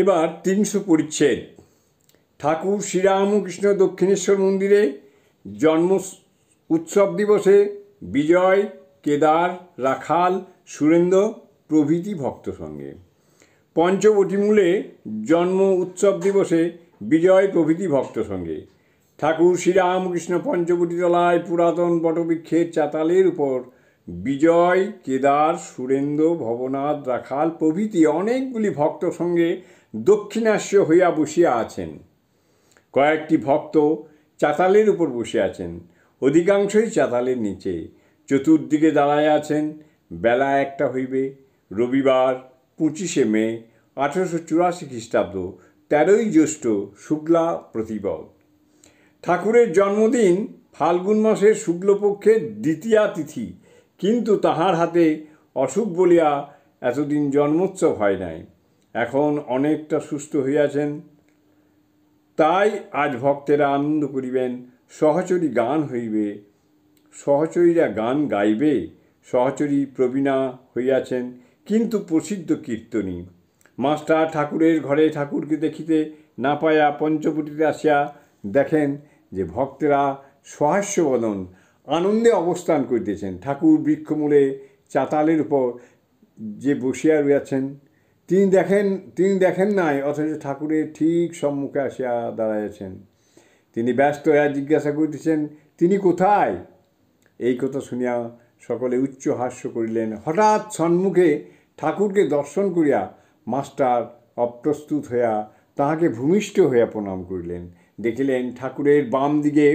এবার 300 পরিচ্ছেদ। ঠাকুর শ্রীরামকৃষ্ণ দক্ষিণেশ্বর মন্দিরে জন্ম উৎসব দিবসে বিজয়, কেদার, রাখাল, সুরেন্দ্র প্রভৃতি ভক্ত সঙ্গে। পঞ্চবটিমূলে জন্ম উৎসব দিবসে বিজয় প্রভৃতি ভক্ত সঙ্গে। ঠাকুর শ্রীরামকৃষ্ণ পঞ্চবটিতলায় পুরাতন বটবৃক্ষের চাতালের উপর বিজয়, কেদার, সুরেন্দ্র, ভবনাথ, রাখাল প্রভৃতি অনেকগুলি ভক্ত সঙ্গে দক্ষিণাস্য হইয়া বসিয়া আছেন। কয়েকটি ভক্ত চাতালের উপর বসে আছেন, অধিকাংশই চাতালের নিচে। চতুর্দিকে দাঁড়ায় আছেন। বেলা 1টা হইবে। রবিবার 25শে মে 1884 খ্রিস্টাব্দ, 13ই জ্যৈষ্ঠ, শুক্লা প্রতিপদ। ঠাকুরের জন্মদিন ফাল্গুন মাসের শুক্লপক্ষের দ্বিতীয়া তিথি, কিন্তু তাহার হাতে অসুখ বলিয়া এতদিন জন্মোৎসব হয় নাই। এখন অনেকটা সুস্থ হইয়াছেন, তাই আজ ভক্তেরা আনন্দ করিবেন। সহচরী গান হইবে, সহচরীরা গান গাইবে। সহচরী প্রবীণা হইয়াছেন, কিন্তু প্রসিদ্ধ কীর্তনী। মাস্টার ঠাকুরের ঘরে ঠাকুরকে দেখিতে না পাইয়া পঞ্চবটিতে আসিয়া দেখেন যে ভক্তেরা সহাস্যবদন আনন্দে অবস্থান করিতেছেন। ঠাকুর বৃক্ষমূলে চাতালের উপর যে বসিয়া রইয়াছেন তিনি দেখেন নাই, অথচ ঠাকুরের ঠিক সম্মুখে আসিয়া দাঁড়াইয়াছেন। তিনি ব্যস্ত হইয়া জিজ্ঞাসা করিতেছেন, তিনি কোথায়? এই কথা শুনিয়া সকলে উচ্চ হাস্য করিলেন। হঠাৎ সম্মুখে ঠাকুরকে দর্শন করিয়া মাস্টার অপ্রস্তুত হইয়া তাহাকে ভূমিষ্ঠ হইয়া প্রণাম করিলেন। দেখিলেন ঠাকুরের বাম দিকে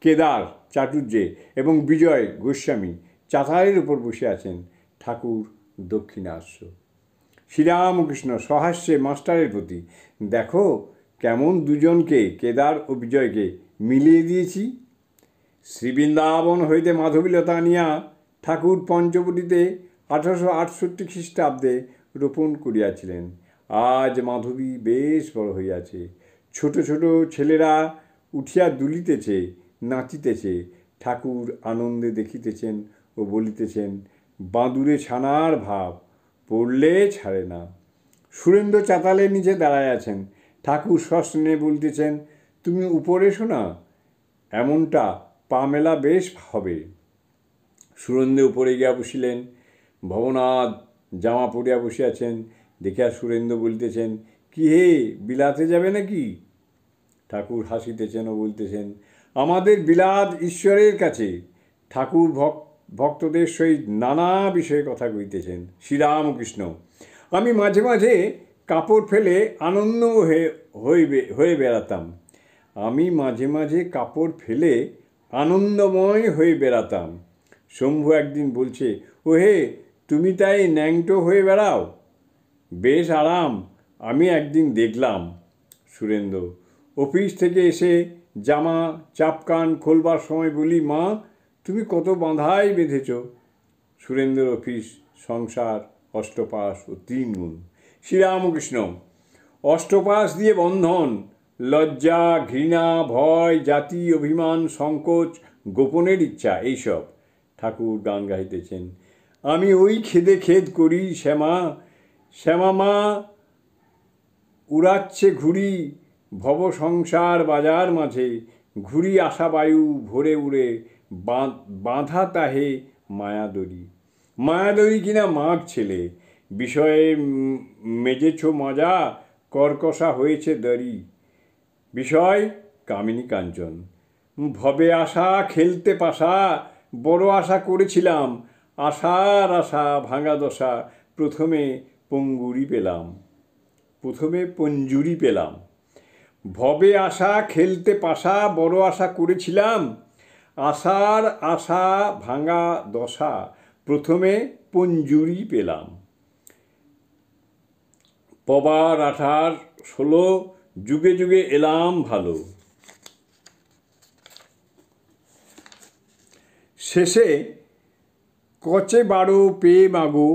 কেদার চাটুর্যে এবং বিজয় গোস্বামী চাতালের উপর বসে আছেন। ঠাকুর দক্ষিণাস্য। শ্রীরামকৃষ্ণ সহাস্যে মাস্টারের প্রতি, দেখো কেমন দুজনকে, কেদার ও বিজয়কে মিলিয়ে দিয়েছি। শ্রীবৃন্দাবন হইতে মাধবীলতা আনিয়া ঠাকুর পঞ্চবটিতে 1868 খ্রিস্টাব্দে রোপণ করিয়াছিলেন। আজ মাধবী বেশ বড় হইয়াছে। ছোট ছোট ছেলেরা উঠিয়া দুলিতেছে, নাচিতেছে। ঠাকুর আনন্দে দেখিতেছেন ও বলিতেছেন, বাঁদুরে ছানার ভাব, পড়লে ছাড়ে না। সুরেন্দ্র চাতালের নিচে দাঁড়ায় আছেন। ঠাকুর সস্নেহে বলতেছেন, তুমি উপরে এসো না, এমনটা পা মেলা বেশ হবে। সুরেন্দ্র উপরে গিয়া বসিলেন। ভবনাথ জামা পরিয়া বসিয়াছেন। দেখিয়া সুরেন্দ্র বলিতেছেন, কি হে, বিলাতে যাবে নাকি? ঠাকুর হাসিতেছেন ও বলতেছেন, আমাদের বিলাত ঈশ্বরের কাছে। ঠাকুর ভক্তদের সহিত নানা বিষয়ে কথা কইতেছেন। শ্রীরামকৃষ্ণ, আমি মাঝে মাঝে কাপড় ফেলে আনন্দ হয়ে বেড়াতাম। আনন্দময় হয়ে বেড়াতাম। শম্ভু একদিন বলছে, ও হে, তুমি তাই ন্যাংটো হয়ে বেড়াও, বেশ আরাম, আমি একদিন দেখলাম। সুরেন্দ্র, অফিস থেকে এসে জামা চাপকান খোলবার সময় বলি, মা তুমি কত বাঁধাই বেঁধেছ। সুরেন্দ্রর অফিস, সংসার, অষ্টপাশ ও 3 গুণ। শ্রীরামকৃষ্ণ, অষ্টপাশ দিয়ে বন্ধন, লজ্জা, ঘৃণা, ভয়, জাতি, অভিমান, সংকোচ, গোপনের ইচ্ছা, এইসব। ঠাকুর গান গাইতেছেন, আমি ওই খেদে খেদ করি শ্যামা, শ্যামা মা উড়াচ্ছে ঘুড়ি ভব সংসার বাজার মাঝে, ঘুড়ি আশা বায়ু ভরে উড়ে, বাঁধা তাহে মায়াদড়ি। মায়াদড়ি কিনা মাঘ ছেলে, বিষয়ে মেজেছ মজা, কর্কশা হয়েছে দড়ি। বিষয় কামিনী কাঞ্চন। ভবে আশা খেলতে পাশা, বড় আশা করেছিলাম, আশার আশা ভাঙা দশা, প্রথমে পঞ্জুরি পেলাম। ভবে আশা খেলতে পাশা, বড় আশা করেছিলাম, আশার আশা ভাঙা দশা, প্রথমে পঞ্জুরি পেলাম। পবার 18-16, যুগে যুগে এলাম ভালো। শেষে কচে 12 পেয়ে মাগো,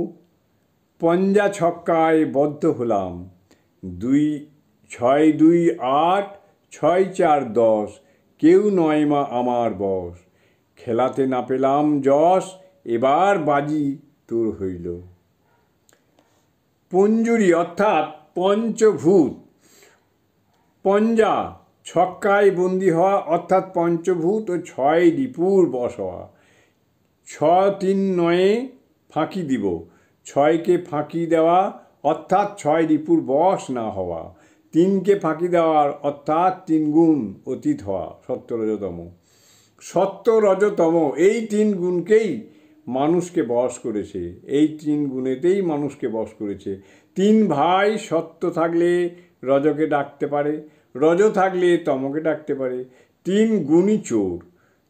পঞ্জা ছক্কায় বদ্ধ হলাম। 6 2 8, 6 4 10, কেউ নয় মা আমার বশ। খেলাতে না পেলাম যশ, এবার বাজি তোর হইল। পঞ্জুরি অর্থাৎ পঞ্চভূত, পঞ্জা ছক্কায় বন্দি হওয়া অর্থাৎ পঞ্চভূত ও 6 রিপুর বশ হওয়া। 6 3 9 ফাঁকি দিব, 6কে ফাঁকি দেওয়া অর্থাৎ 6 রিপুর বশ না হওয়া। 3কে ফাঁকি দেওয়ার অর্থাৎ 3 গুণ অতীত হওয়া, সত্য রজতম। সত্য রজতম এই 3 গুণকেই মানুষকে বশ করেছে, এই 3 গুণেতেই মানুষকে বশ করেছে। 3 ভাই সত্য থাকলে রজকে ডাকতে পারে, রজ থাকলে তমকে ডাকতে পারে। 3 গুণই চোর,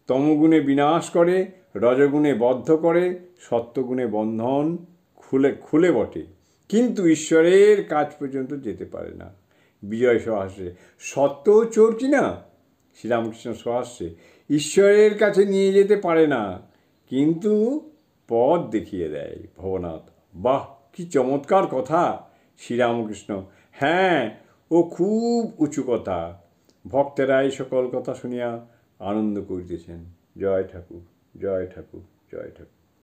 তমগুণে বিনাশ করে, রজগুণে বদ্ধ করে, সত্যগুণে বন্ধন খুলে বটে, কিন্তু ঈশ্বরের কাজ পর্যন্ত যেতে পারে না। বিজয় সহস্রে সত্য চোর কিনা শ্রীরামকৃষ্ণ সহস্রে ঈশ্বরের কাছে নিয়ে যেতে পারে না, কিন্তু পথ দেখিয়ে দেয় ভবনাথ। বাহ, কি চমৎকার কথা শ্রীরামকৃষ্ণ। হ্যাঁ, ও খুব উঁচু কথা। ভক্তেরা এই সকল কথা শুনিয়া আনন্দ করিতেছেন। জয় ঠাকুর, জয় ঠাকুর, জয় ঠাকুর।